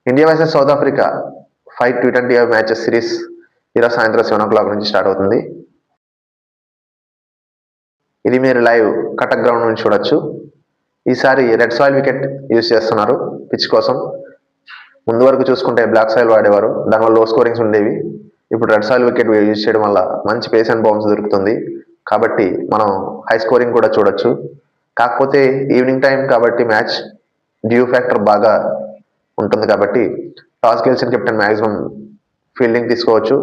India versus south Africa 5 T20 matches series ఈరోజు సాయంత్రం 7 o'clock నుంచి స్టార్ట్ అవుతుంది. ఇది మీరు లైవ్ కటక్ గ్రౌండ్ నుంచి చూడొచ్చు. ఈసారి రెడ్ సాయిల్ వికెట్ యూజ్ చేస్తున్నారు పిచ్ కోసం. ముందు వరకు చూసుకుంటే బ్లాక్ సాయిల్ వాడేవారు, దానివల్ల లో స్కోరింగ్స్ ఉండేవి. ఇప్పుడు రెడ్ సాయిల్ వికెట్ యూజ్ చేయడం వల్ల మంచి పేస్ అండ్ బౌన్స్ దొరుకుతుంది, కాబట్టి మనం హై స్కోరింగ్ కూడా చూడొచ్చు. కాకపోతే ఈవినింగ్ టైం కాబట్టి మ్యాచ్ డ్యూ ఫ్యాక్టర్ బాగా ఉంటుంది, కాబట్టి టాస్ గెలిచిన కెప్టెన్ మ్యాక్సిమం ఫీల్డింగ్ తీసుకోవచ్చు.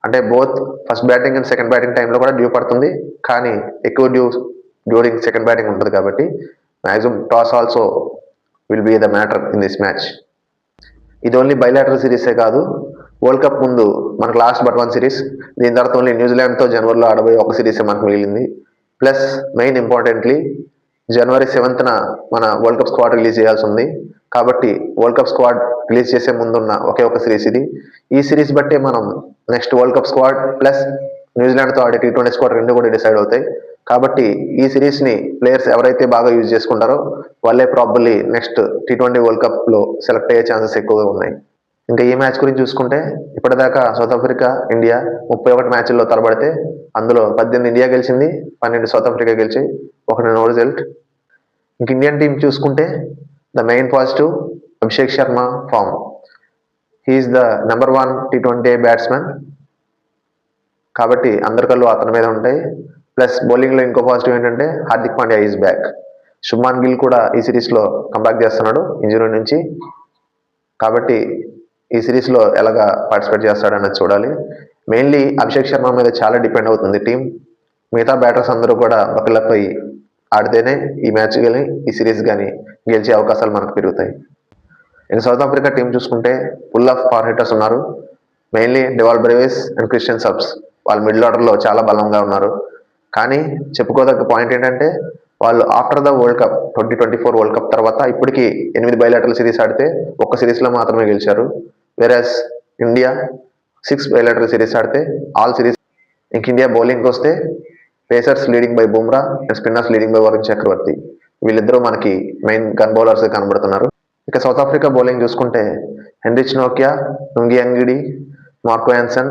అంటే both first batting and second batting టైంలో కూడా డ్యూ పడుతుంది, కానీ ఎక్కువ డ్యూ డ్యూరింగ్ సెకండ్ బ్యాటింగ్ ఉంటుంది, కాబట్టి maximum toss also will be the matter in this match. ఇది ఓన్లీ బైలాటరల్ సిరీసే కాదు, వరల్డ్ కప్ ముందు మనకు లాస్ట్ బట్ 1 సిరీస్, దీని తర్వాత ఓన్లీ న్యూజిలాండ్తో జనవరిలో ఆడబోయే ఒక సిరీసే మనకు మిగిలింది. Plus main importantly January 7th మన వరల్డ్ కప్ స్క్వాడ్ రిలీజ్ చేయాల్సి ఉంది, కాబట్టి వరల్డ్ కప్ స్క్వాడ్ రిలీజ్ చేసే ముందున్న ఒకే ఒక సిరీస్ ఇది. ఈ సిరీస్ బట్టే మనం next world cup squad plus న్యూజిలాండ్తో ఆడే T20 స్క్వాడ్ రెండు కూడా డిసైడ్ అవుతాయి. కాబట్టి ఈ సిరీస్ని ప్లేయర్స్ ఎవరైతే బాగా యూజ్ చేసుకుంటారో వాళ్ళే ప్రాబబ్లీ నెక్స్ట్ T20 వరల్డ్ కప్లో సెలెక్ట్ అయ్యే ఛాన్సెస్ ఎక్కువగా ఉన్నాయి. ఇంకా ఈ మ్యాచ్ గురించి చూసుకుంటే ఇప్పటిదాకా సౌత్ ఆఫ్రికా ఇండియా 31 మ్యాచ్ల్లో తలబడితే అందులో 18 ఇండియా గెలిచింది, 12 సౌత్ ఆఫ్రికా గెలిచి, 1 నో రిజల్ట్. ఇంక ఇండియన్ టీం చూసుకుంటే the main positive Abhishek Sharma form. He's the number 1 T20 batsmen, కాబట్టి అందరి కళ్ళు అతని మీద ఉంటాయి. ప్లస్ బౌలింగ్లో ఇంకో పాజిటివ్ ఏంటంటే హార్దిక్ పాండ్యా ఈజ్ బ్యాక్. శుభ్మాన్ గిల్ కూడా ఈ సిరీస్లో కంబ్యాక్ చేస్తున్నాడు ఇంజరీ నుంచి, కాబట్టి ఈ సిరీస్లో ఎలాగా పార్టిసిపేట్ చేస్తాడన్నది చూడాలి. మెయిన్లీ అభిషేక్ శర్మ మీద చాలా డిపెండ్ అవుతుంది టీం. మిగతా బ్యాటర్స్ అందరూ కూడా ఒకళ్ళపై ఆడితేనే ఈ మ్యాచ్ కానీ ఈ సిరీస్ కానీ గెలిచే అవకాశాలు మనకు పెరుగుతాయి. ఇక సౌత్ ఆఫ్రికా టీం చూసుకుంటే ఫుల్ ఆఫ్ పవర్ హిట్టర్స్ ఉన్నారు. Mainly డెవాల్ Brevis and Christian subs వాళ్ళు మిడిల్ ఆర్డర్లో చాలా బలంగా ఉన్నారు. కానీ చెప్పుకోదగ్గ పాయింట్ ఏంటంటే వాళ్ళు after the world cup 2024 world cup తర్వాత ఇప్పటికీ 8 బైలాటరల్ సిరీస్ ఆడితే ఒక్క సిరీస్లో మాత్రమే గెలిచారు. వెరాస్ ఇండియా 6 బైలాటరల్ సిరీస్ ఆడితే ఆల్ సిరీస్. ఇంక ఇండియా బౌలింగ్కి వస్తే pacers leading by Bumrah and spinners leading by Varun చక్రవర్తి. వీళ్ళిద్దరూ మనకి మెయిన్ గన్ బౌలర్స్ కనబడుతున్నారు. ఇక సౌత్ ఆఫ్రికా బౌలింగ్ చూసుకుంటే హెన్రిచ్ నోకియా, నుంగి అంగిడి, మార్కో యాన్సన్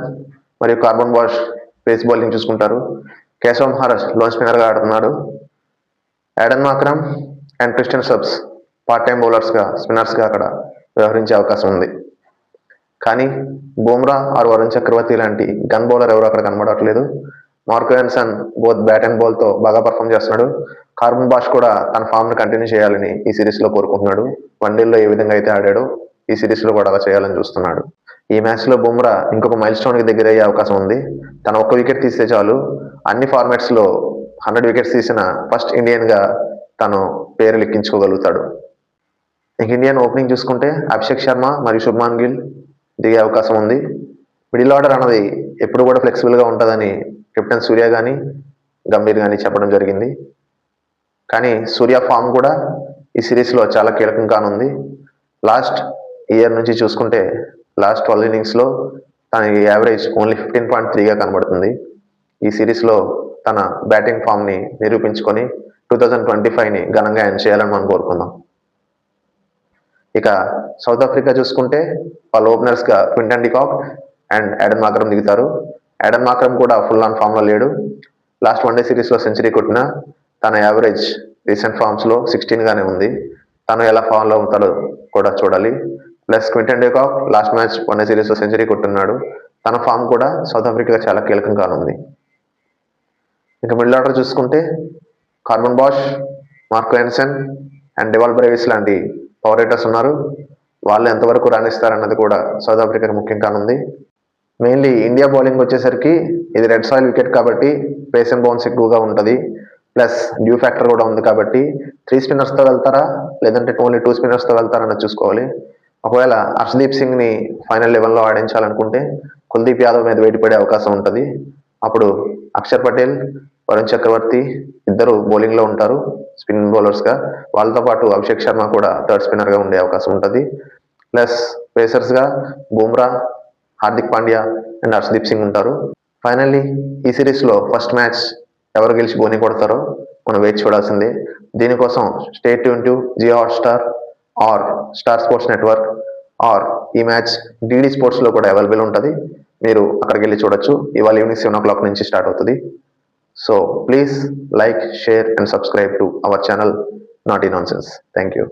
మరియు కార్బన్ బాష్ పేస్ బౌలింగ్ చూసుకుంటారు. కేశవ్ మహారాజ్ లోన్ స్పిన్నర్గా ఆడుతున్నాడు. Add-on Markram and Christian subs part time బౌలర్స్గా స్పిన్నర్స్గా అక్కడ వ్యవహరించే అవకాశం ఉంది. కానీ బుమ్రా ఆర్ వరుణ్ చక్రవర్తి లాంటి గన్ బౌలర్ ఎవరు అక్కడ కనబడట్లేదు. Marco Jansen both bat and బాల్తో బాగా పర్ఫామ్ చేస్తున్నాడు. కార్బన్ బాష్ కూడా తన ఫామ్ను కంటిన్యూ చేయాలని ఈ సిరీస్లో కోరుకుంటున్నాడు. వన్డేల్లో ఏ విధంగా అయితే ఆడాడో ఈ సిరీస్లో కూడా అలా చేయాలని చూస్తున్నాడు. ఈ మ్యాచ్లో బుమ్రా ఇంకొక మైల్ స్టోన్కి దగ్గర అయ్యే అవకాశం ఉంది. తన ఒక్క వికెట్ తీస్తే చాలు అన్ని ఫార్మాట్స్లో 100 వికెట్స్ తీసిన ఫస్ట్ ఇండియన్గా తను పేరు లెక్కించుకోగలుగుతాడు. ఇంక ఇండియన్ ఓపెనింగ్ చూసుకుంటే అభిషేక్ శర్మ మరియు శుభ్మాన్ గిల్ దిగే అవకాశం ఉంది. మిడిల్ ఆర్డర్ అన్నది ఎప్పుడు కూడా ఫ్లెక్సిబుల్గా ఉంటుందని కెప్టెన్ సూర్య కానీ గంభీర్ కానీ చెప్పడం జరిగింది. కానీ సూర్య ఫామ్ కూడా ఈ సిరీస్లో చాలా కీలకం కానుంది. లాస్ట్ ఇయర్ నుంచి చూసుకుంటే లాస్ట్ 12 innings తన యావరేజ్ ఓన్లీ 15.3గా కనబడుతుంది. ఈ సిరీస్లో తన బ్యాటింగ్ ఫామ్ని నిరూపించుకొని 2025ని ఘనంగా ఎండ్ చేయాలని మనం కోరుకుందాం. ఇక సౌత్ ఆఫ్రికా చూసుకుంటే వాళ్ళ ఓపెనర్స్గా Quinton de Kock and Aiden Markram దిగుతారు. యాడన్ మాక్రమ్ కూడా ఫుల్ ఆన్ ఫామ్లో లేడు. లాస్ట్ వన్డే సిరీస్లో సెంచరీ కొట్టిన తన యావరేజ్ రీసెంట్ ఫామ్స్లో 16గానే ఉంది. తను ఎలా ఫామ్లో ఉంటాడో కూడా చూడాలి. Plus Quinton de Kock last match one day సిరీస్లో సెంచరీ కొట్టున్నాడు. తన ఫామ్ కూడా సౌత్ ఆఫ్రికా చాలా కీలకం కానుంది. ఇక మిడిల్ ఆర్డర్ చూసుకుంటే Corbin Bosch, Marco Jansen and Dewald Brevis లాంటి పవర్ హిట్టర్స్ ఉన్నారు. వాళ్ళు ఎంతవరకు రాణిస్తారన్నది కూడా సౌత్ ఆఫ్రికాకి ముఖ్యం కానుంది. మెయిన్లీ ఇండియా బౌలింగ్ వచ్చేసరికి ఇది రెడ్ సాయిల్ వికెట్ కాబట్టి పేస్ అండ్ బౌన్స్ ఎక్కువగా ఉంటుంది. ప్లస్ డ్యూ ఫ్యాక్టర్ కూడా ఉంది కాబట్టి 3 స్పిన్నర్స్తో వెళ్తారా లేదంటే ఓన్లీ 2 స్పిన్నర్స్తో వెళ్తారన్నది చూసుకోవాలి. ఒకవేళ హర్షదీప్ సింగ్ని ఫైనల్ 11లో ఆడించాలనుకుంటే కుల్దీప్ యాదవ్ మీద వెయిట్ పడే అవకాశం ఉంటుంది. అప్పుడు అక్షర్ పటేల్, వరుణ్ చక్రవర్తి ఇద్దరు బౌలింగ్లో ఉంటారు స్పిన్ బౌలర్స్గా. వాళ్ళతో పాటు అభిషేక్ శర్మ కూడా థర్డ్ స్పిన్నర్గా ఉండే అవకాశం ఉంటుంది. ప్లస్ పేసర్స్గా బుమ్రా, హార్దిక్ పాండ్యా అండ్ హర్షదీప్ సింగ్ ఉంటారు. ఫైనల్లీ ఈ సిరీస్లో ఫస్ట్ మ్యాచ్ ఎవరు గెలిచి బోని కొడతారో మనం వేచి చూడాల్సిందే. దీనికోసం stay tune to Jio Hotstar or Star Sports network or ఈ మ్యాచ్ డిడి స్పోర్ట్స్లో కూడా అవైలబుల్ ఉంటుంది. మీరు అక్కడికి వెళ్ళి చూడొచ్చు. ఇవాళ ఈవినింగ్ 7 o'clock నుంచి స్టార్ట్ అవుతుంది. So please like, share and subscribe to our channel naughty nonsense. Thank you.